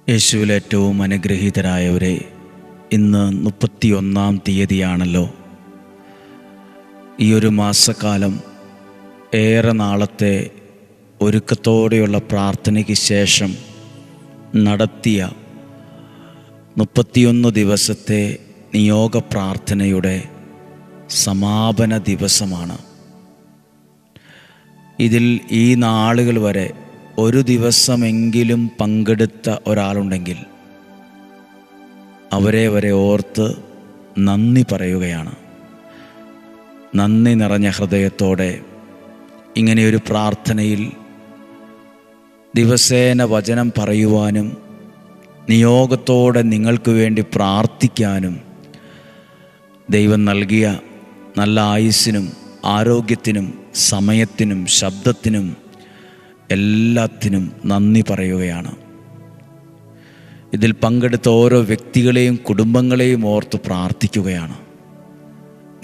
യേശുവിൽ ഏറ്റവും അനുഗ്രഹീതരായവരെ, ഇന്ന് 31-ാം തീയതിയാണല്ലോ. ഈ ഒരു മാസക്കാലം ഏറെ നാളത്തെ ഒരുക്കത്തോടെയുള്ള പ്രാർത്ഥനയ്ക്ക് ശേഷം നടത്തിയ 31 ദിവസത്തെ നിയോഗ പ്രാർത്ഥനയുടെ സമാപന ദിവസമാണ്. ഇതിൽ ഈ നാളുകൾ വരെ ഒരു ദിവസമെങ്കിലും പങ്കെടുത്ത ഒരാളുണ്ടെങ്കിൽ അവരെ ഓർത്ത് നന്ദി പറയുകയാണ്. നന്ദി നിറഞ്ഞ ഹൃദയത്തോടെ ഇങ്ങനെയൊരു പ്രാർത്ഥനയിൽ ദിവസേന വചനം പറയുവാനും നിയോഗത്തോടെ നിങ്ങൾക്ക് വേണ്ടി പ്രാർത്ഥിക്കാനും ദൈവം നൽകിയ നല്ല ആയുസ്സിനും ആരോഗ്യത്തിനും സമയത്തിനും ശബ്ദത്തിനും എല്ലാത്തിനും നന്ദി പറയുകയാണ്. ഇതിൽ പങ്കെടുത്ത ഓരോ വ്യക്തികളെയും കുടുംബങ്ങളെയും ഓർത്ത് പ്രാർത്ഥിക്കുകയാണ്.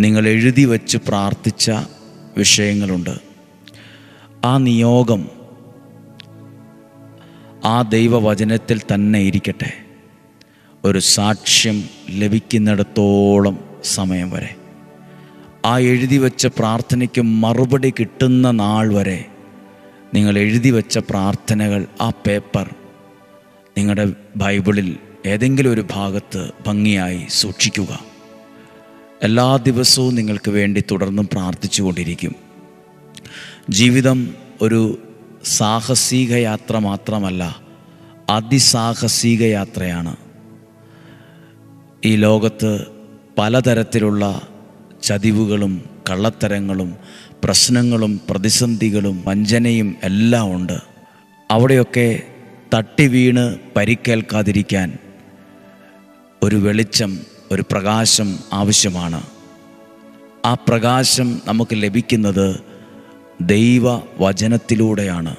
നിങ്ങൾ എഴുതി വച്ച് പ്രാർത്ഥിച്ച വിഷയങ്ങളുണ്ട്. ആ നിയോഗം ആ ദൈവവചനത്തിൽ തന്നെ ഇരിക്കട്ടെ, ഒരു സാക്ഷ്യം ലഭിക്കുന്നിടത്തോളം സമയം വരെ. ആ എഴുതി വച്ച പ്രാർത്ഥനയ്ക്ക് മറുപടി കിട്ടുന്ന നാൾ വരെ നിങ്ങൾ എഴുതി വച്ച പ്രാർത്ഥനകൾ, ആ പേപ്പർ നിങ്ങളുടെ ബൈബിളിൽ ഏതെങ്കിലും ഒരു ഭാഗത്ത് ഭംഗിയായി സൂക്ഷിക്കുക. എല്ലാ ദിവസവും നിങ്ങൾക്ക് വേണ്ടി തുടർന്നും പ്രാർത്ഥിച്ചു കൊണ്ടിരിക്കും. ജീവിതം ഒരു സാഹസിക യാത്ര മാത്രമല്ല, അതിസാഹസിക യാത്രയാണ്. ഈ ലോകത്ത് പലതരത്തിലുള്ള ചതിവുകളും കള്ളത്തരങ്ങളും പ്രശ്നങ്ങളും പ്രതിസന്ധികളും വഞ്ചനയും എല്ലാം ഉണ്ട്. അവിടെയൊക്കെ തട്ടി വീണ് പരിക്കേൽക്കാതിരിക്കാൻ ഒരു വെളിച്ചം, ഒരു പ്രകാശം ആവശ്യമാണ്. ആ പ്രകാശം നമുക്ക് ലഭിക്കുന്നത് ദൈവവചനത്തിലൂടെയാണ്.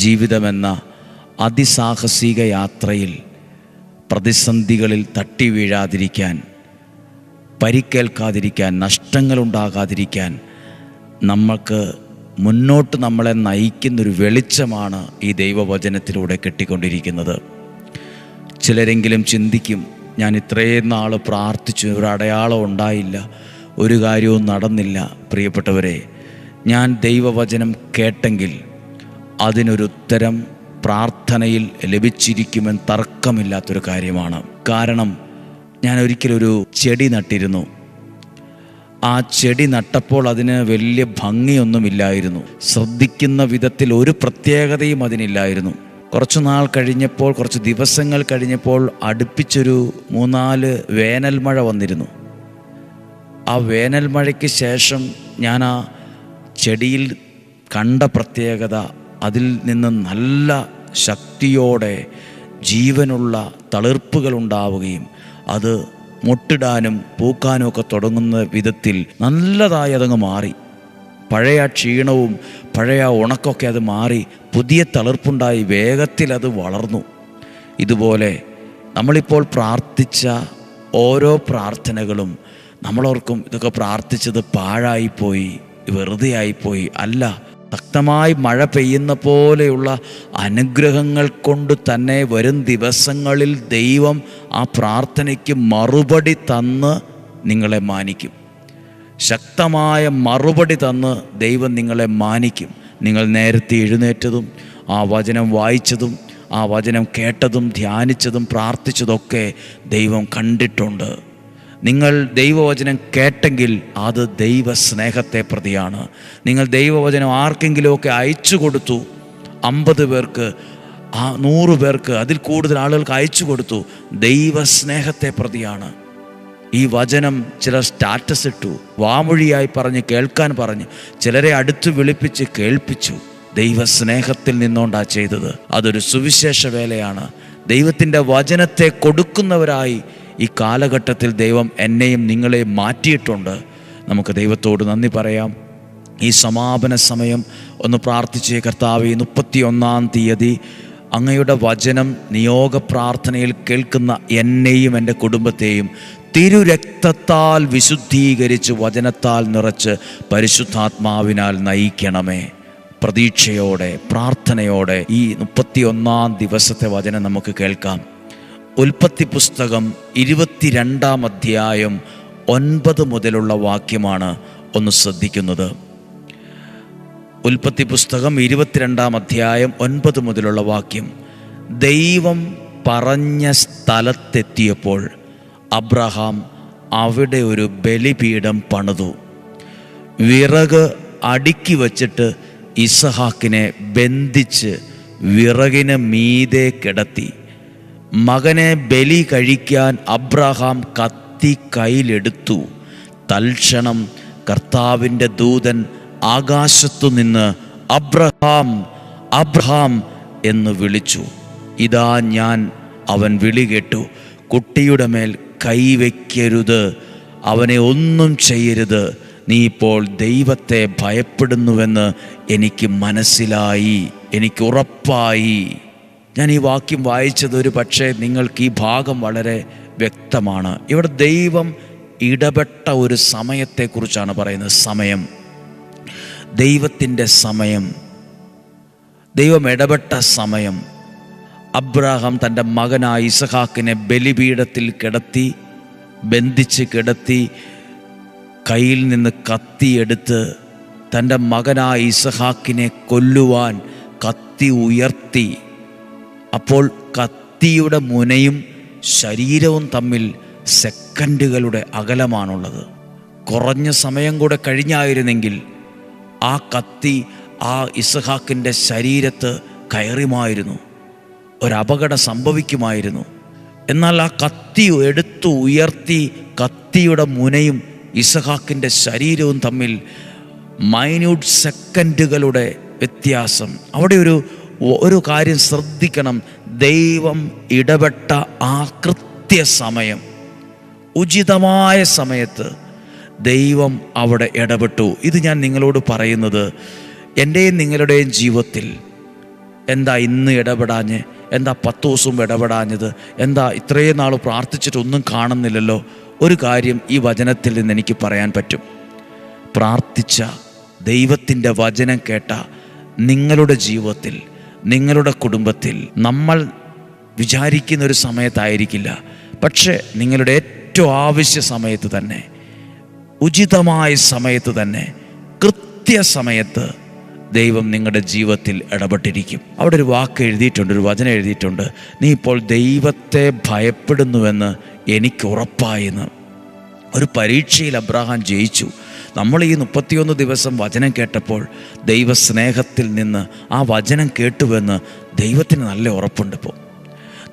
ജീവിതമെന്ന അതിസാഹസിക യാത്രയിൽ പ്രതിസന്ധികളിൽ തട്ടി വീഴാതിരിക്കാൻ, പരിക്കേൽക്കാതിരിക്കാൻ, നഷ്ടങ്ങളുണ്ടാകാതിരിക്കാൻ നമുക്ക് മുന്നോട്ട് നമ്മളെ നയിക്കുന്നൊരു വെളിച്ചമാണ് ഈ ദൈവവചനത്തിലൂടെ കിട്ടിക്കൊണ്ടിരിക്കുന്നത്. ചിലരെങ്കിലും ചിന്തിക്കും, ഞാൻ ഇത്രയും നാൾ പ്രാർത്ഥിച്ചു, ഒരു അടയാളം ഉണ്ടായില്ല, ഒരു കാര്യവും നടന്നില്ല. പ്രിയപ്പെട്ടവരെ, ഞാൻ ദൈവവചനം കേട്ടെങ്കിൽ അതിനൊരുത്തരം പ്രാർത്ഥനയിൽ ലഭിച്ചിരിക്കുമെന്ന് തർക്കമില്ലാത്തൊരു കാര്യമാണ്. കാരണം ഞാൻ ഒരിക്കലൊരു ചെടി നട്ടിരുന്നു. ആ ചെടി നട്ടപ്പോൾ അതിന് വലിയ ഭംഗിയൊന്നുമില്ലായിരുന്നു. ശ്രദ്ധിക്കുന്ന വിധത്തിൽ ഒരു പ്രത്യേകതയും അതിനില്ലായിരുന്നു. കുറച്ചു നാൾ കഴിഞ്ഞപ്പോൾ, കുറച്ച് ദിവസങ്ങൾ കഴിഞ്ഞപ്പോൾ അടുപ്പിച്ചൊരു 3-4 വേനൽ മഴ വന്നിരുന്നു. ആ വേനൽ മഴയ്ക്ക് ശേഷം ഞാൻ ആ ചെടിയിൽ കണ്ട പ്രത്യേകത, അതിൽ നിന്ന് നല്ല ശക്തിയോടെ ജീവനുള്ള തളിർപ്പുകൾ ഉണ്ടാവുകയും അത് മൊട്ടിടാനും പൂക്കാനും ഒക്കെ തുടങ്ങുന്ന വിധത്തിൽ നല്ലതായി അതങ്ങ് മാറി. പഴയ ക്ഷീണവും പഴയ ഉണക്കൊക്കെ അത് മാറി പുതിയ തളിർപ്പുണ്ടായി വേഗത്തിൽ അത് വളർന്നു. ഇതുപോലെ നമ്മളിപ്പോൾ പ്രാർത്ഥിച്ച ഓരോ പ്രാർത്ഥനകളും നമ്മളോർക്കും ഇതൊക്കെ പ്രാർത്ഥിച്ചത് പാഴായിപ്പോയി, വെറുതെ ആയിപ്പോയി. അല്ല, ശക്തമായി മഴ പെയ്യുന്ന പോലെയുള്ള അനുഗ്രഹങ്ങൾ കൊണ്ട് തന്നെ വരും ദിവസങ്ങളിൽ ദൈവം ആ പ്രാർത്ഥനയ്ക്ക് മറുപടി തന്ന് നിങ്ങളെ മാനിക്കും. ശക്തമായ മറുപടി തന്ന് ദൈവം നിങ്ങളെ മാനിക്കും. നിങ്ങൾ നേരത്തെ എഴുന്നേറ്റതും ആ വചനം വായിച്ചതും ആ വചനം കേട്ടതും ധ്യാനിച്ചതും പ്രാർത്ഥിച്ചതൊക്കെ ദൈവം കണ്ടിട്ടുണ്ട്. നിങ്ങൾ ദൈവവചനം കേട്ടെങ്കിൽ അത് ദൈവസ്നേഹത്തെ പ്രതിയാണ്. നിങ്ങൾ ദൈവവചനം ആർക്കെങ്കിലുമൊക്കെ അയച്ചു കൊടുത്തു, 50 പേർക്ക്, 100 പേർക്ക്, അതിൽ കൂടുതൽ ആളുകൾക്ക് അയച്ചു കൊടുത്തു, ദൈവസ്നേഹത്തെ പ്രതിയാണ്. ഈ വചനം ചിലർ സ്റ്റാറ്റസ് ഇട്ടു, വാമൊഴിയായി പറഞ്ഞ് കേൾക്കാൻ പറഞ്ഞ് ചിലരെ അടുത്ത് വിളിപ്പിച്ച് കേൾപ്പിച്ചു. ദൈവസ്നേഹത്തിൽ നിന്നുകൊണ്ടാണ് ചെയ്തത്. അതൊരു സുവിശേഷ വേലയാണ്. ദൈവത്തിൻ്റെ വചനത്തെ കൊടുക്കുന്നവരായി ഈ കാലഘട്ടത്തിൽ ദൈവം എന്നെയും നിങ്ങളെയും മാറ്റിയിട്ടുണ്ട്. നമുക്ക് ദൈവത്തോട് നന്ദി പറയാം. ഈ സമാപന സമയം ഒന്ന് പ്രാർത്ഥിച്ച്, കർത്താവേ, 31-ാം തീയതി അങ്ങയുടെ വചനം നിയോഗ പ്രാർത്ഥനയിൽ കേൾക്കുന്ന എന്നെയും എൻ്റെ കുടുംബത്തെയും തിരുരക്തത്താൽ വിശുദ്ധീകരിച്ച് വചനത്താൽ നിറച്ച് പരിശുദ്ധാത്മാവിനാൽ നയിക്കണമേ. പ്രതീക്ഷയോടെ, പ്രാർത്ഥനയോടെ ഈ 31 ദിവസത്തെ വചനം നമുക്ക് കേൾക്കാം. ഉൽപ്പത്തി പുസ്തകം 22 അധ്യായം 9 മുതലുള്ള വാക്യമാണ് ഒന്ന് ശ്രദ്ധിക്കുന്നത്. ഉൽപ്പത്തി പുസ്തകം 22 അധ്യായം 9 മുതലുള്ള വാക്യം. ദൈവം പറഞ്ഞ സ്ഥലത്തെത്തിയപ്പോൾ അബ്രഹാം അവിടെ ഒരു ബലിപീഠം പണിതു. വിറക് അടുക്കി വച്ചിട്ട് ഇസഹാക്കിനെ ബന്ധിച്ച് വിറകിന് മീതെ കിടത്തി. മകനെ ബലി കഴിക്കാൻ അബ്രഹാം കത്തി കയ്യിലെടുത്തു. തൽക്ഷണം കർത്താവിൻ്റെ ദൂതൻ ആകാശത്തു നിന്ന് അബ്രഹാം, അബ്രഹാം എന്ന് വിളിച്ചു. ഇതാ ഞാൻ. അവൻ വിളി കേട്ടു. കുട്ടിയുടെ മേൽ കൈവയ്ക്കരുത്, അവനെ ഒന്നും ചെയ്യരുത്. നീ ഇപ്പോൾ ദൈവത്തെ ഭയപ്പെടുന്നുവെന്ന് എനിക്ക് മനസ്സിലായി, എനിക്ക് ഉറപ്പായി. ഞാൻ ഈ വാക്യം വായിച്ചത് ഒരു പക്ഷേ നിങ്ങൾക്ക് ഈ ഭാഗം വളരെ വ്യക്തമാണ്. ഇവിടെ ദൈവം ഇടപെട്ട ഒരു സമയത്തെക്കുറിച്ചാണ് പറയുന്നത്. സമയം, ദൈവത്തിൻ്റെ സമയം, ദൈവം ഇടപെട്ട സമയം. അബ്രഹാം തൻ്റെ മകനായ ഇസഹാക്കിനെ ബലിപീഠത്തിൽ കിടത്തി, ബന്ധിച്ച് കിടത്തി, കയ്യിൽ നിന്ന് കത്തിയെടുത്ത് തൻ്റെ മകനായ ഇസഹാക്കിനെ കൊല്ലുവാൻ കത്തി ഉയർത്തി. അപ്പോൾ കത്തിയുടെ മുനയും ശരീരവും തമ്മിൽ സെക്കൻഡുകളുടെ അകലമാണുള്ളത്. കുറഞ്ഞ സമയം കൂടെ കഴിഞ്ഞായിരുന്നെങ്കിൽ ആ കത്തി ആ ഇസഹാക്കിൻ്റെ ശരീരത്ത് കയറുമായിരുന്നു, ഒരപകടം സംഭവിക്കുമായിരുന്നു. എന്നാൽ ആ കത്തി എടുത്തു ഉയർത്തി, കത്തിയുടെ മുനയും ഇസഹാക്കിൻ്റെ ശരീരവും തമ്മിൽ മൈന്യൂട്ട് സെക്കൻഡുകളുടെ വ്യത്യാസം. അവിടെ ഒരു കാര്യം ശ്രദ്ധിക്കണം. ദൈവം ഇടപെട്ട ആ കൃത്യസമയം, ഉചിതമായ സമയത്ത് ദൈവം അവിടെ ഇടപെട്ടു. ഇത് ഞാൻ നിങ്ങളോട് പറയുന്നത് എൻ്റെയും നിങ്ങളുടെയും ജീവിതത്തിൽ എന്താ ഇന്ന് ഇടപെടാഞ്ഞ്, എന്താ 10 ദിവസവും ഇടപെടാഞ്ഞത്, എന്താ ഇത്രയും നാൾ പ്രാർത്ഥിച്ചിട്ടൊന്നും കാണുന്നില്ലല്ലോ? ഒരു കാര്യം ഈ വചനത്തിൽ നിന്ന് എനിക്ക് പറയാൻ പറ്റും. പ്രാർത്ഥിച്ച, ദൈവത്തിൻ്റെ വചനം കേട്ട നിങ്ങളുടെ ജീവിതത്തിൽ, നിങ്ങളുടെ കുടുംബത്തിൽ നമ്മൾ വിചാരിക്കുന്ന ഒരു സമയത്തായിരിക്കില്ല, പക്ഷേ നിങ്ങളുടെ ഏറ്റവും ആവശ്യ സമയത്ത് തന്നെ, ഉചിതമായ സമയത്ത് തന്നെ, കൃത്യസമയത്ത് ദൈവം നിങ്ങളുടെ ജീവിതത്തിൽ ഇടപെട്ടിരിക്കും. അവിടെ ഒരു വാക്ക് എഴുതിയിട്ടുണ്ട്, ഒരു വചനം എഴുതിയിട്ടുണ്ട്. നീ ഇപ്പോൾ ദൈവത്തെ ഭയപ്പെടുന്നുവെന്ന് എനിക്ക് ഉറപ്പായെന്ന്. ഒരു പരീക്ഷയിൽ അബ്രഹാം ജയിച്ചു. നമ്മൾ ഈ 31 ദിവസം വചനം കേട്ടപ്പോൾ ദൈവസ്നേഹത്തിൽ നിന്ന് ആ വചനം കേട്ടുവെന്ന് ദൈവത്തിന് നല്ല ഉറപ്പുണ്ട്. ഇപ്പോൾ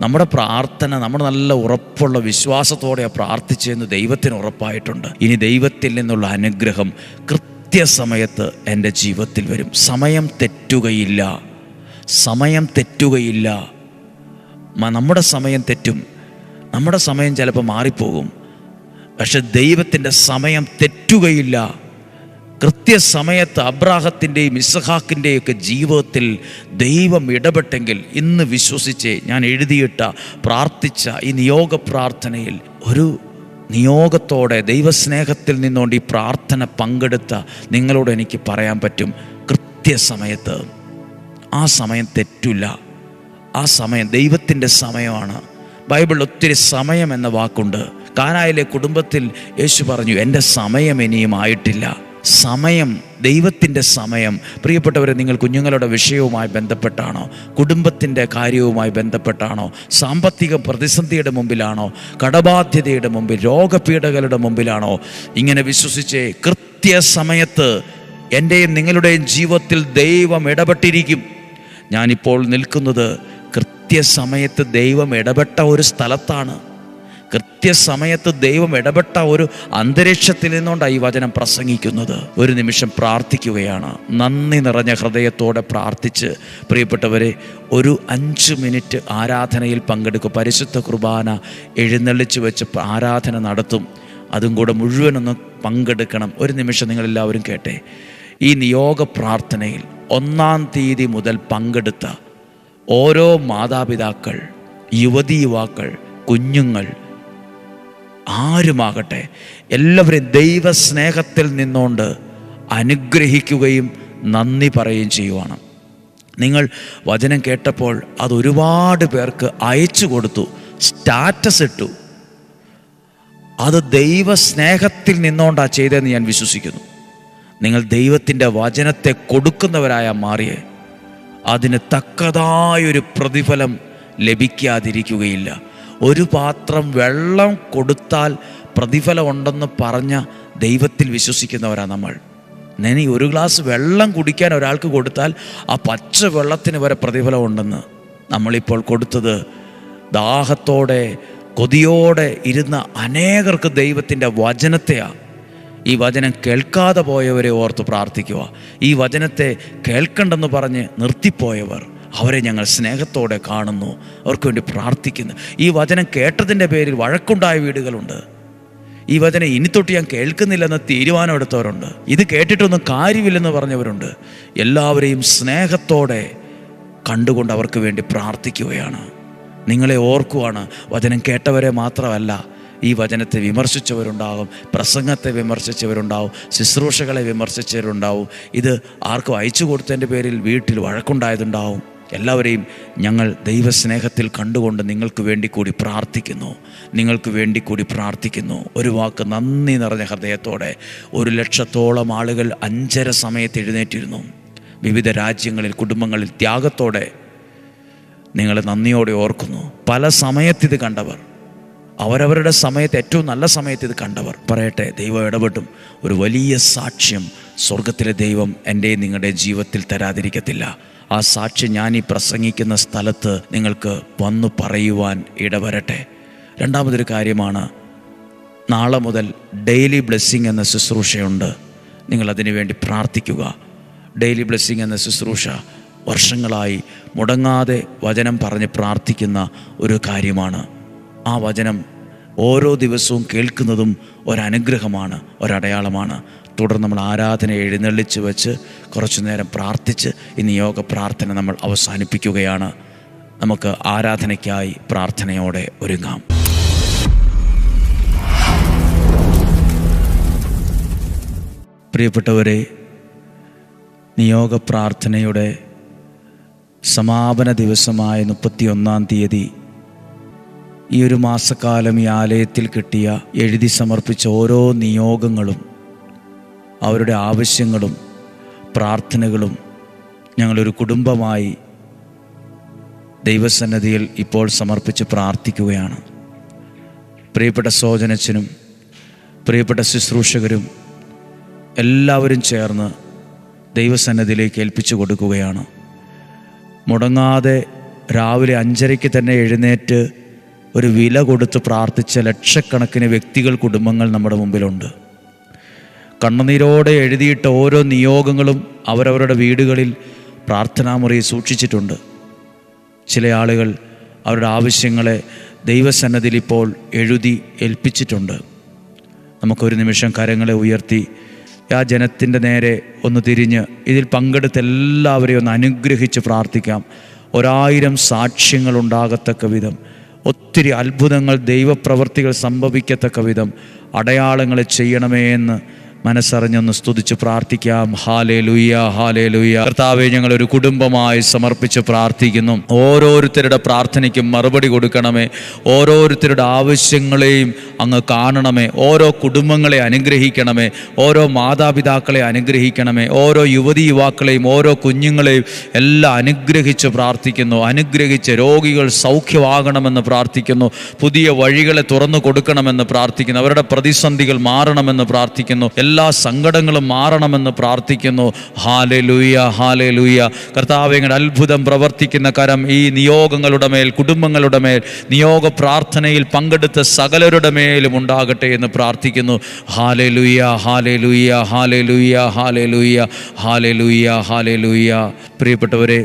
നമ്മുടെ പ്രാർത്ഥന നമ്മൾ നല്ല ഉറപ്പുള്ള വിശ്വാസത്തോടെ പ്രാർത്ഥിച്ചെന്ന് ദൈവത്തിന് ഉറപ്പായിട്ടുണ്ട്. ഇനി ദൈവത്തിൽ നിന്നുള്ള അനുഗ്രഹം കൃത്യസമയത്ത് എൻ്റെ ജീവിതത്തിൽ വരും. സമയം തെറ്റുകയില്ല, സമയം തെറ്റുകയില്ല. നമ്മുടെ സമയം തെറ്റും, നമ്മുടെ സമയം ചിലപ്പോൾ മാറിപ്പോകും, പക്ഷെ ദൈവത്തിൻ്റെ സമയം തെറ്റുകയില്ല. കൃത്യസമയത്ത് അബ്രാഹത്തിൻ്റെയും ഇസഹാക്കിൻ്റെയും ഒക്കെ ജീവിതത്തിൽ ദൈവം ഇടപെട്ടെങ്കിൽ ഇന്ന് വിശ്വസിച്ച് ഞാൻ എഴുതിയിട്ട പ്രാർത്ഥിച്ച ഈ നിയോഗ പ്രാർത്ഥനയിൽ ഒരു നിയോഗത്തോടെ ദൈവസ്നേഹത്തിൽ നിന്നുകൊണ്ട് ഈ പ്രാർത്ഥന പങ്കെടുത്ത നിങ്ങളോട് എനിക്ക് പറയാൻ പറ്റും, കൃത്യസമയത്ത് ആ സമയം തെറ്റില്ല. ആ സമയം ദൈവത്തിൻ്റെ സമയമാണ്. ബൈബിളിൽ ഒത്തിരി സമയം എന്ന വാക്കുണ്ട്. കാനായിലെ കുടുംബത്തിൽ യേശു പറഞ്ഞു, എൻ്റെ സമയം ഇനിയും ആയിട്ടില്ല. സമയം, ദൈവത്തിൻ്റെ സമയം. പ്രിയപ്പെട്ടവരെ, നിങ്ങൾ കുഞ്ഞുങ്ങളുടെ വിഷയവുമായി ബന്ധപ്പെട്ടാണോ, കുടുംബത്തിൻ്റെ കാര്യവുമായി ബന്ധപ്പെട്ടാണോ, സാമ്പത്തിക പ്രതിസന്ധിയുടെ മുമ്പിലാണോ, കടബാധ്യതയുടെ മുമ്പിൽ, രോഗപീഠകളുടെ മുമ്പിലാണോ, ഇങ്ങനെ വിശ്വസിച്ച് കൃത്യസമയത്ത് എൻ്റെയും നിങ്ങളുടെയും ജീവിതത്തിൽ ദൈവം ഇടപെട്ടിരിക്കും. ഞാനിപ്പോൾ നിൽക്കുന്നത് കൃത്യസമയത്ത് ദൈവം ഇടപെട്ട ഒരു സ്ഥലത്താണ്. കൃത്യസമയത്ത് ദൈവം ഇടപെട്ട ഒരു അന്തരീക്ഷത്തിൽ നിന്നുകൊണ്ടാണ് ഈ വചനം പ്രസംഗിക്കുന്നത്. ഒരു നിമിഷം പ്രാർത്ഥിക്കുകയാണ്, നന്ദി നിറഞ്ഞ ഹൃദയത്തോടെ പ്രാർത്ഥിച്ച്. പ്രിയപ്പെട്ടവരെ, ഒരു 5 മിനിറ്റ് ആരാധനയിൽ പങ്കെടുക്കും. പരിശുദ്ധ കുർബാന എഴുന്നള്ളിച്ച് വെച്ച് ആരാധന നടത്തും. അതും കൂടെ മുഴുവനൊന്ന് പങ്കെടുക്കണം. ഒരു നിമിഷം നിങ്ങളെല്ലാവരും കേട്ടെ. ഈ നിയോഗ പ്രാർത്ഥനയിൽ 1-ാം തീയതി മുതൽ പങ്കെടുത്ത ഓരോ മാതാപിതാക്കൾ, യുവതി യുവാക്കൾ, കുഞ്ഞുങ്ങൾ, ആരുമാകട്ടെ, എല്ലാവരെയും ദൈവസ്നേഹത്തിൽ നിന്നുകൊണ്ട് അനുഗ്രഹിക്കുകയും നന്ദി പറയുകയും ചെയ്യുവാണ്. നിങ്ങൾ വചനം കേട്ടപ്പോൾ അതൊരുപാട് പേർക്ക് അയച്ചു കൊടുത്തു, സ്റ്റാറ്റസ് ഇട്ടു. അത് ദൈവസ്നേഹത്തിൽ നിന്നുകൊണ്ടാണ് ചെയ്തതെന്ന് ഞാൻ വിശ്വസിക്കുന്നു. നിങ്ങൾ ദൈവത്തിൻ്റെ വചനത്തെ കൊടുക്കുന്നവരായ മാറിയേ അതിന് തക്കതായൊരു പ്രതിഫലം ലഭിക്കാതിരിക്കുകയില്ല. ഒരു പാത്രം വെള്ളം കൊടുത്താൽ പ്രതിഫലം ഉണ്ടെന്ന് പറഞ്ഞ ദൈവത്തിൽ വിശ്വസിക്കുന്നവരാണ് നമ്മൾ. ഇനി ഒരു ഗ്ലാസ് വെള്ളം കുടിക്കാൻ ഒരാൾക്ക് കൊടുത്താൽ ആ പച്ച വെള്ളത്തിന് വരെ പ്രതിഫലം ഉണ്ടെന്ന്. നമ്മളിപ്പോൾ കൊടുത്തത് ദാഹത്തോടെ കൊതിയോടെ ഇരുന്ന അനേകർക്ക് ദൈവത്തിൻ്റെ വചനത്തെയാണ്. ഈ വചനം കേൾക്കാതെ പോയവരെ ഓർത്ത് പ്രാർത്ഥിക്കുക. ഈ വചനത്തെ കേൾക്കണ്ടെന്ന് പറഞ്ഞ് നിർത്തിപ്പോയവർ, അവരെ ഞങ്ങൾ സ്നേഹത്തോടെ കാണുന്നു, അവർക്ക് വേണ്ടി പ്രാർത്ഥിക്കുന്നു. ഈ വചനം കേട്ടതിൻ്റെ പേരിൽ വഴക്കുണ്ടായ വീടുകളുണ്ട്. ഈ വചനം ഇനി തൊട്ട് ഞാൻ കേൾക്കുന്നില്ലെന്ന് തീരുമാനമെടുത്തവരുണ്ട്. ഇത് കേട്ടിട്ടൊന്നും കാര്യമില്ലെന്ന് പറഞ്ഞവരുണ്ട്. എല്ലാവരെയും സ്നേഹത്തോടെ കണ്ടുകൊണ്ട് അവർക്ക് വേണ്ടി പ്രാർത്ഥിക്കുകയാണ്. നിങ്ങളെ ഓർക്കുവാണ്. വചനം കേട്ടവരെ മാത്രമല്ല, ഈ വചനത്തെ വിമർശിച്ചവരുണ്ടാവും, പ്രസംഗത്തെ വിമർശിച്ചവരുണ്ടാവും, ശുശ്രൂഷകളെ വിമർശിച്ചവരുണ്ടാവും. ഇത് ആർക്കും അയച്ചു കൊടുത്തതിൻ്റെ പേരിൽ വീട്ടിൽ വഴക്കുണ്ടായതുണ്ടാവും. എല്ലാവരെയും ഞങ്ങൾ ദൈവസ്നേഹത്തിൽ കണ്ടുകൊണ്ട് നിങ്ങൾക്ക് വേണ്ടി കൂടി പ്രാർത്ഥിക്കുന്നു. ഒരു വാക്ക് നന്ദി നിറഞ്ഞ ഹൃദയത്തോടെ 100,000-ഓളം ആളുകൾ 5:30 സമയത്ത് എഴുന്നേറ്റിരുന്നു. വിവിധ രാജ്യങ്ങളിൽ, കുടുംബങ്ങളിൽ ത്യാഗത്തോടെ നിങ്ങൾ നന്ദിയോടെ ഓർക്കുന്നു. പല സമയത്തിത് കണ്ടവർ, അവരവരുടെ സമയത്ത് ഏറ്റവും നല്ല സമയത്ത് ഇത് കണ്ടവർ പറയട്ടെ, ദൈവം ഇടപെട്ടും ഒരു വലിയ സാക്ഷ്യം സ്വർഗത്തിലെ ദൈവം എൻ്റെ നിങ്ങളുടെ ജീവിതത്തിൽ തരാതിരിക്കത്തില്ല. ആ സാക്ഷ്യം ഞാൻ ഈ പ്രസംഗിക്കുന്ന സ്ഥലത്ത് നിങ്ങൾക്ക് വന്നു പറയുവാൻ ഇടവരട്ടെ. രണ്ടാമതൊരു കാര്യമാണ്, നാളെ മുതൽ ഡെയിലി ബ്ലെസ്സിങ് എന്ന ശുശ്രൂഷയുണ്ട്. നിങ്ങളതിനു വേണ്ടി പ്രാർത്ഥിക്കുക. ഡെയിലി ബ്ലെസ്സിങ് എന്ന ശുശ്രൂഷ വർഷങ്ങളായി മുടങ്ങാതെ വചനം പറഞ്ഞ് പ്രാർത്ഥിക്കുന്ന ഒരു കാര്യമാണ്. ആ വചനം ഓരോ ദിവസവും കേൾക്കുന്നതും ഒരനുഗ്രഹമാണ്, ഒരടയാളമാണ്. തുടർന്ന് നമ്മൾ ആരാധന എഴുന്നള്ളിച്ച് വെച്ച് കുറച്ചു നേരം പ്രാർത്ഥിച്ച് ഈ നിയോഗ പ്രാർത്ഥന നമ്മൾ അവസാനിപ്പിക്കുകയാണ്. നമുക്ക് ആരാധനയ്ക്കായി പ്രാർത്ഥനയോടെ ഒരുങ്ങാം. പ്രിയപ്പെട്ടവരെ, നിയോഗ പ്രാർത്ഥനയുടെ സമാപന ദിവസമായ 31-ാം തീയതി ഈ ഒരു മാസക്കാലം ഈ ആലയത്തിൽ കിട്ടിയ എഴുതി സമർപ്പിച്ച ഓരോ നിയോഗങ്ങളും അവരുടെ ആവശ്യങ്ങളും പ്രാർത്ഥനകളും ഞങ്ങളൊരു കുടുംബമായി ദൈവസന്നിധിയിൽ ഇപ്പോൾ സമർപ്പിച്ച് പ്രാർത്ഥിക്കുകയാണ്. പ്രിയപ്പെട്ട സോജനച്ചനും പ്രിയപ്പെട്ട ശുശ്രൂഷകരും എല്ലാവരും ചേർന്ന് ദൈവസന്നിധിയിലേക്ക് ഏൽപ്പിച്ചു കൊടുക്കുകയാണ്. മുടങ്ങാതെ രാവിലെ 5:30 തന്നെ എഴുന്നേറ്റ് ഒരു വില കൊടുത്ത് പ്രാർത്ഥിച്ച ലക്ഷക്കണക്കിന് വ്യക്തികൾ, കുടുംബങ്ങൾ നമ്മുടെ മുമ്പിലുണ്ട്. കണ്ണുനീരോടെ എഴുതിയിട്ട ഓരോ നിയോഗങ്ങളും അവരവരുടെ വീടുകളിൽ പ്രാർത്ഥനാമുറി സൂക്ഷിച്ചിട്ടുണ്ട്. ചില ആളുകൾ അവരുടെ ആവശ്യങ്ങളെ ദൈവസന്നിധിയിൽ ഇപ്പോൾ എഴുതി ഏൽപ്പിച്ചിട്ടുണ്ട്. നമുക്കൊരു നിമിഷം കരങ്ങളെ ഉയർത്തി ആ ജനത്തിൻ്റെ നേരെ ഒന്ന് തിരിഞ്ഞ് ഇതിൽ പങ്കെടുത്ത എല്ലാവരെയും ഒന്ന് അനുഗ്രഹിച്ച് പ്രാർത്ഥിക്കാം. 1000 സാക്ഷ്യങ്ങൾ ഉണ്ടാകത്തക്ക വിധം, ഒത്തിരി അത്ഭുതങ്ങൾ, ദൈവപ്രവർത്തികൾ സംഭവിക്കത്തക്ക വിധം അടയാളങ്ങൾ ചെയ്യണമേ എന്ന് മനസ്സറിഞ്ഞൊന്ന് സ്തുതിച്ച് പ്രാർത്ഥിക്കാം. Hallelujah, hallelujah. കർത്താവേ, ഞങ്ങളൊരു കുടുംബമായി സമർപ്പിച്ച് പ്രാർത്ഥിക്കുന്നു. ഓരോരുത്തരുടെ പ്രാർത്ഥനയ്ക്കും മറുപടി കൊടുക്കണമേ. ഓരോരുത്തരുടെ ആവശ്യങ്ങളെയും അങ്ങ് കാണണമേ. ഓരോ കുടുംബങ്ങളെ അനുഗ്രഹിക്കണമേ. ഓരോ മാതാപിതാക്കളെ അനുഗ്രഹിക്കണമേ. ഓരോ യുവതി യുവാക്കളെയും ഓരോ കുഞ്ഞുങ്ങളെയും എല്ലാം അനുഗ്രഹിച്ച് പ്രാർത്ഥിക്കുന്നു. അനുഗ്രഹിച്ച് രോഗികൾ സൗഖ്യമാകണമെന്ന് പ്രാർത്ഥിക്കുന്നു. പുതിയ വഴികളെ തുറന്നു കൊടുക്കണമെന്ന് പ്രാർത്ഥിക്കുന്നു. അവരുടെ പ്രതിസന്ധികൾ മാറണമെന്ന് പ്രാർത്ഥിക്കുന്നു. എല്ലാ സങ്കടങ്ങളും മാറണമെന്ന് പ്രാർത്ഥിക്കുന്നു. Hallelujah, hallelujah. കർത്താവേ, അങ്ങയുടെ അത്ഭുതം പ്രവർത്തിക്കുന്ന കരം ഈ നിയോഗങ്ങളുടെ മേൽ, കുടുംബങ്ങളുടെ മേൽ, നിയോഗ പ്രാർത്ഥനയിൽ പങ്കെടുത്ത സകലരുടെ മേലും ഉണ്ടാകട്ടെ എന്ന് പ്രാർത്ഥിക്കുന്നു. ഹല്ലേലൂയ, ഹല്ലേലൂയ, ഹല്ലേലൂയ, ഹല്ലേലൂയ, ഹല്ലേലൂയ, ഹല്ലേലൂയ. പ്രിയപ്പെട്ടവരെ,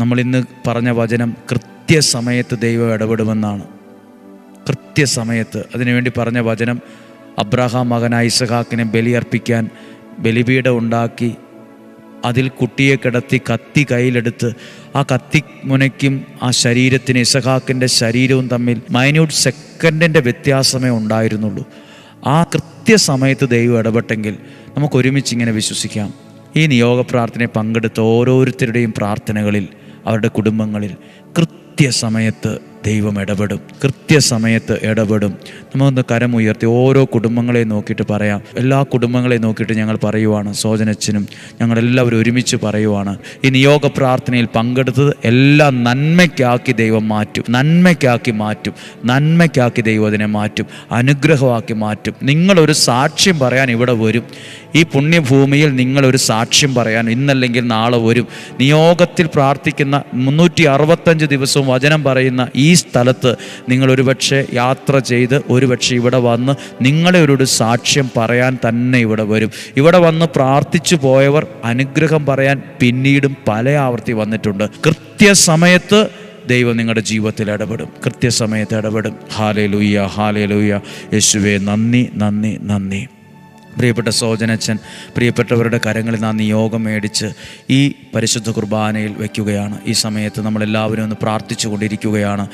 നമ്മൾ ഇന്ന് പറഞ്ഞ വചനം കൃത്യസമയത്ത് ദൈവം ഇടപെടുമെന്നാണ്. കൃത്യസമയത്ത് അതിനുവേണ്ടി പറഞ്ഞ വചനം, അബ്രഹാം മകനായ ഇസഹാക്കിനെ ബലിയർപ്പിക്കാൻ ബലിപീഠം ഉണ്ടാക്കി അതിൽ കുട്ടിയെ കിടത്തി കത്തി കയ്യിലെടുത്ത് ആ കത്തി മുനയ്ക്കും ആ ശരീരത്തിന്, ഇസഹാക്കിൻ്റെ ശരീരവും തമ്മിൽ മൈന്യൂട്ട് സെക്കൻഡിൻ്റെ വ്യത്യാസമേ ഉണ്ടായിരുന്നുള്ളൂ. ആ കൃത്യസമയത്ത് ദൈവം ഇടപെട്ടെങ്കിൽ നമുക്ക് ഒരുമിച്ച് ഇങ്ങനെ വിശ്വസിക്കാം. ഈ നിയോഗ പ്രാർത്ഥനയിൽ പങ്കെടുത്ത ഓരോരുത്തരുടെയും പ്രാർത്ഥനകളിൽ, അവരുടെ കുടുംബങ്ങളിൽ കൃത്യസമയത്ത് ദൈവം ഇടപെടും, കൃത്യസമയത്ത് ഇടപെടും. നമുക്കൊന്ന് കരമുയർത്തി ഓരോ കുടുംബങ്ങളെ നോക്കിയിട്ട് പറയാം. എല്ലാ കുടുംബങ്ങളെ നോക്കിയിട്ട് ഞങ്ങൾ പറയുവാണ്, സോജനച്ചനും ഞങ്ങളെല്ലാവരും ഒരുമിച്ച് പറയുവാണ്, ഈ നിയോഗ പ്രാർത്ഥനയിൽ പങ്കെടുത്തത് എല്ലാം നന്മയ്ക്കാക്കി ദൈവം മാറ്റും, നന്മയ്ക്കാക്കി മാറ്റും, നന്മയ്ക്കാക്കി ദൈവം അതിനെ മാറ്റും, അനുഗ്രഹമാക്കി മാറ്റും. നിങ്ങളൊരു സാക്ഷ്യം പറയാൻ ഇവിടെ വരും. ഈ പുണ്യഭൂമിയിൽ നിങ്ങളൊരു സാക്ഷ്യം പറയാൻ ഇന്നല്ലെങ്കിൽ നാളെ വരും. നിയോഗത്തിൽ പ്രാർത്ഥിക്കുന്ന 365 ദിവസവും വചനം പറയുന്ന ഈ സ്ഥലത്ത് നിങ്ങൾ ഒരുപക്ഷെ യാത്ര ചെയ്ത് ഒരുപക്ഷെ ഇവിടെ വന്ന് നിങ്ങളെ ഒരു സാക്ഷ്യം പറയാൻ തന്നെ ഇവിടെ വരും. ഇവിടെ വന്ന് പ്രാർത്ഥിച്ചു പോയവർ അനുഗ്രഹം പറയാൻ പിന്നീടും പല ആവർത്തി വന്നിട്ടുണ്ട്. കൃത്യസമയത്ത് ദൈവം നിങ്ങളുടെ ജീവിതത്തിൽ ഇടപെടും, കൃത്യസമയത്ത് ഇടപെടും. Hallelujah, hallelujah. യേശുവേ നന്ദി, നന്ദി, നന്ദി. പ്രിയപ്പെട്ട സോജനച്ചൻ, പ്രിയപ്പെട്ടവരുടെ കരങ്ങളിൽ നാം നിയോഗം മേടിച്ച് ഈ പരിശുദ്ധ കുർബാനയിൽ വയ്ക്കുകയാണ്. ഈ സമയത്ത് നമ്മളെല്ലാവരും ഒന്ന് പ്രാർത്ഥിച്ചു കൊണ്ടിരിക്കുകയാണ്.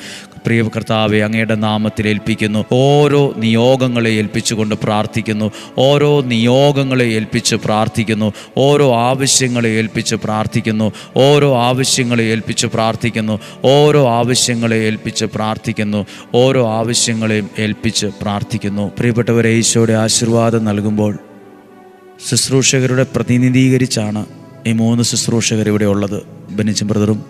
പ്രിയ കർത്താവെ, അങ്ങയുടെ നാമത്തിൽ ഏൽപ്പിക്കുന്നു. ഓരോ നിയോഗങ്ങളെ ഏൽപ്പിച്ചുകൊണ്ട് പ്രാർത്ഥിക്കുന്നു, ഓരോ നിയോഗങ്ങളെ ഏൽപ്പിച്ച് പ്രാർത്ഥിക്കുന്നു, ഓരോ ആവശ്യങ്ങളെ ഏൽപ്പിച്ച് പ്രാർത്ഥിക്കുന്നു, ഓരോ ആവശ്യങ്ങളെ ഏൽപ്പിച്ച് പ്രാർത്ഥിക്കുന്നു, ഓരോ ആവശ്യങ്ങളെ ഏൽപ്പിച്ച് പ്രാർത്ഥിക്കുന്നു, ഓരോ ആവശ്യങ്ങളെയും ഏൽപ്പിച്ച് പ്രാർത്ഥിക്കുന്നു. പ്രിയപ്പെട്ടവരെ, ഈശോയുടെ ആശീർവാദം നൽകുമ്പോൾ ശുശ്രൂഷകരുടെ പ്രതിനിധീകരിച്ചാണ് ഈ 3 ശുശ്രൂഷകർ ഇവിടെ ഉള്ളത്. ബെന്നിച്ചൻ ബ്രദറും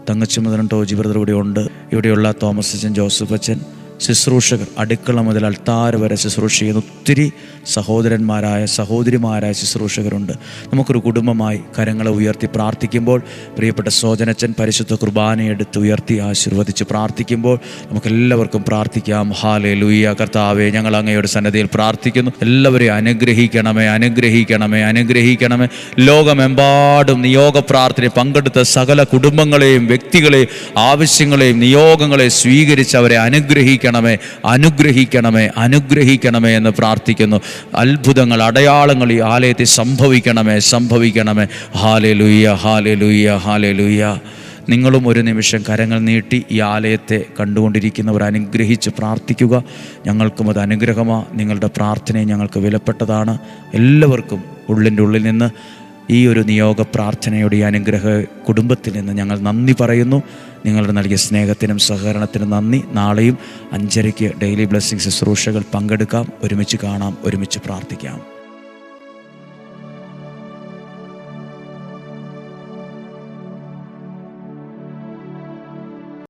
തങ്കച്ചൻ ടോജി ബ്രദർ ഇവിടെ ഉണ്ട്. ഇവിടെയുള്ള തോമസ് അച്ഛൻ, ജോസഫ് അച്ഛൻ ശുശ്രൂഷകർ, അടുക്കള മുതൽ അൾത്താർ വരെ ശുശ്രൂഷ ചെയ്യുന്ന ഒത്തിരി സഹോദരന്മാരായ സഹോദരിമാരായ ശുശ്രൂഷകരുണ്ട്. നമുക്കൊരു കുടുംബമായി കരങ്ങളെ ഉയർത്തി പ്രാർത്ഥിക്കുമ്പോൾ, പ്രിയപ്പെട്ട സോജനച്ചൻ പരിശുദ്ധ കുർബാനയെടുത്ത് ഉയർത്തി ആശീർവദിച്ച് പ്രാർത്ഥിക്കുമ്പോൾ നമുക്കെല്ലാവർക്കും പ്രാർത്ഥിക്കാം. ഹല്ലേലൂയ. കർത്താവേ, ഞങ്ങൾ അങ്ങയുടെ സന്നിധിയിൽ പ്രാർത്ഥിക്കുന്നു. എല്ലാവരെയും അനുഗ്രഹിക്കണമേ, അനുഗ്രഹിക്കണമേ, അനുഗ്രഹിക്കണമേ. ലോകമെമ്പാടും നിയോഗ പ്രാർത്ഥനയിൽ പങ്കെടുത്ത സകല കുടുംബങ്ങളെയും വ്യക്തികളെയും ആവശ്യങ്ങളെയും നിയോഗങ്ങളെ സ്വീകരിച്ച് അവരെ അനുഗ്രഹിക്കണമേ, അനുഗ്രഹിക്കണമേ, അനുഗ്രഹിക്കണമേ എന്ന് പ്രാർത്ഥിക്കുന്നു. അത്ഭുതങ്ങൾ, അടയാളങ്ങൾ ഈ ആലയത്തിൽ സംഭവിക്കണമേ, സംഭവിക്കണമേ. ഹല്ലേലൂയ, ഹല്ലേലൂയ, ഹല്ലേലൂയ. നിങ്ങളും ഒരു നിമിഷം കരങ്ങൾ നീട്ടി ഈ ആലയത്തെ കണ്ടുകൊണ്ടിരിക്കുന്നവർ അനുഗ്രഹിച്ച് പ്രാർത്ഥിക്കുക. ഞങ്ങൾക്കും അത് അനുഗ്രഹമാണ്. നിങ്ങളുടെ പ്രാർത്ഥനയും ഞങ്ങൾക്ക് വിലപ്പെട്ടതാണ്. എല്ലാവർക്കും ഉള്ളിൻ്റെ ഉള്ളിൽ നിന്ന് ഈ ഒരു നിയോഗ പ്രാർത്ഥനയുടെ ഈ അനുഗ്രഹ കുടുംബത്തിൽ നിന്ന് ഞങ്ങൾ നന്ദി പറയുന്നു. നിങ്ങളുടെ നൽകിയ സ്നേഹത്തിനും സഹകരണത്തിനും നന്ദി. നാളെയും 5:30 ഡെയിലി ബ്ലെസ്സിംഗ് ശുശ്രൂഷകൾ പങ്കെടുക്കാം. ഒരുമിച്ച് കാണാം, ഒരുമിച്ച് പ്രാർത്ഥിക്കാം.